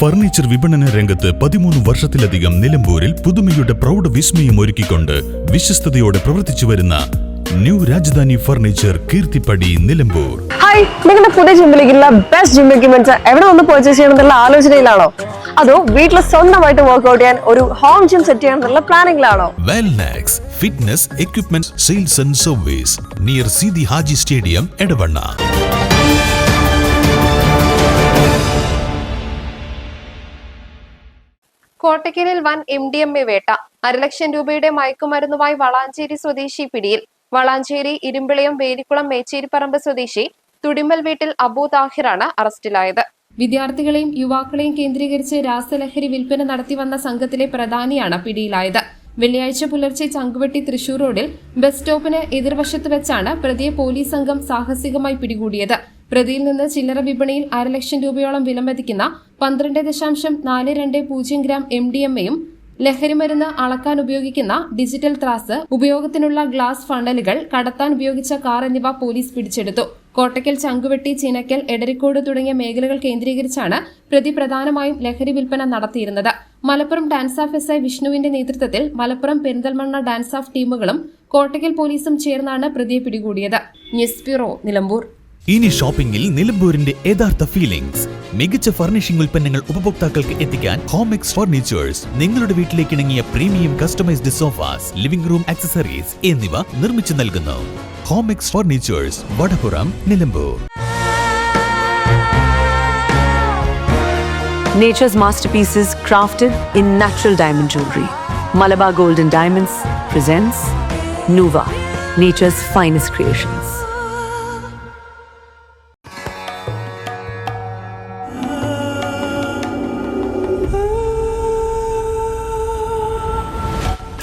Furniture വിപണന രംഗത്ത് 13 വർഷത്തിലധികം നിലമ്പൂരിൽ പുതുമയുടെ പ്രൗഢ വിസ്മയം ഒരുക്കിക്കൊണ്ട് വിശ്വസ്തയോടെ പ്രവർത്തിച്ചു വരുന്ന new Rajdhani furniture Keerthippadi Nilambur. Hi, നിങ്ങളുടെ പുതിയ ജിമ്മിലേക്കുള്ള ബെസ്റ്റ് ജിം എക്യുപ്മെന്റ്സ് എവിടെ വന്ന് പർച്ചേസ് ചെയ്യണമെന്നുള്ള ആലോചനയിലാണോ? അതോ വീട്ടിൽ സ്വന്തമായിട്ട് വർക്ക്ഔട്ട് ചെയ്യാൻ ഒരു ഹോം ജിം സെറ്റ് ചെയ്യാനുള്ള പ്ലാനിംഗിലാണോ? Wellnex fitness equipment sales and service near Sidi Haji stadium Edavanna. കോട്ടയ്ക്കലിൽ വൻ MDMA വേട്ട. 1.5 ലക്ഷം രൂപയുടെ മയക്കുമരുന്നുമായി വളാഞ്ചേരി സ്വദേശി പിടിയിൽ. വളാഞ്ചേരി ഇരുമ്പിളയം വേലിക്കുളം മേച്ചേരിപ്പറമ്പ് സ്വദേശി തുടിമൽ വീട്ടിൽ അബു താഹിറാണ് അറസ്റ്റിലായത്. വിദ്യാർത്ഥികളെയും യുവാക്കളെയും കേന്ദ്രീകരിച്ച് രാസലഹരി വിൽപ്പന നടത്തിവന്ന സംഘത്തിലെ പ്രധാനിയാണ് പിടിയിലായത്. വെള്ളിയാഴ്ച പുലർച്ചെ ചങ്കുവെട്ടി തൃശൂർ റോഡിൽ ബസ് സ്റ്റോപ്പിന് എതിർവശത്ത് വെച്ചാണ് പ്രതിയെ പോലീസ് സംഘം സാഹസികമായി പിടികൂടിയത്. പ്രതിയിൽ നിന്ന് ചില്ലറ വിപണിയിൽ 1.5 ലക്ഷം രൂപയോളം വിലമതിക്കുന്ന 12.42 ഗ്രാം MDMAയും ലഹരിമരുന്ന് അളക്കാൻ ഉപയോഗിക്കുന്ന ഡിജിറ്റൽ ത്രാസ്, ഉപയോഗത്തിനുള്ള ഗ്ലാസ് ഫണലുകൾ, കടത്താൻ ഉപയോഗിച്ച കാർ എന്നിവ പോലീസ് പിടിച്ചെടുത്തു. കോട്ടയ്ക്കൽ, ചങ്കുവെട്ടി, ചിനക്കൽ, എടരിക്കോട് തുടങ്ങിയ മേഖലകൾ കേന്ദ്രീകരിച്ചാണ് പ്രതി പ്രധാനമായും ലഹരി വിൽപ്പന നടത്തിയിരുന്നത്. മലപ്പുറം ഡാൻസ് ഓഫ് SI വിഷ്ണുവിന്റെ നേതൃത്വത്തിൽ മലപ്പുറം, പെരിന്തൽമണ്ണ ഡാൻസ് ഓഫ് ടീമുകളും കോട്ടയ്ക്കൽ പോലീസും ചേർന്നാണ് പ്രതിയെ പിടികൂടിയത്. News bureau, Nilambur. ഇനി ഷോപ്പിംഗിൽ നിലമ്പൂരിന്റെ യഥാർത്ഥ ഫീലിംഗ്സ്. മികച്ച ഫർണിഷിംഗ് ഉൽപ്പന്നങ്ങൾ ഉപഭോക്താക്കൾക്ക് എത്തിക്കാൻ ഹോമെക്സ് ഫർണിച്ചേഴ്സ് നിങ്ങളുടെ വീട്ടിലേക്ക് ഇണങ്ങിയ premium customised sofas, living room accessories എന്നിവ നിർമ്മിച്ചു നൽകുന്നു. Homex furnitures, Vadapuram, Nilambur. Nature's masterpieces crafted in natural diamond jewelry. Malabar Gold and Diamonds presents Nuva, nature's finest creations.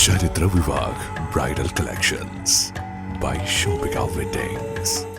Charitra Vivag Bridal Collections by Shobhika Weddings.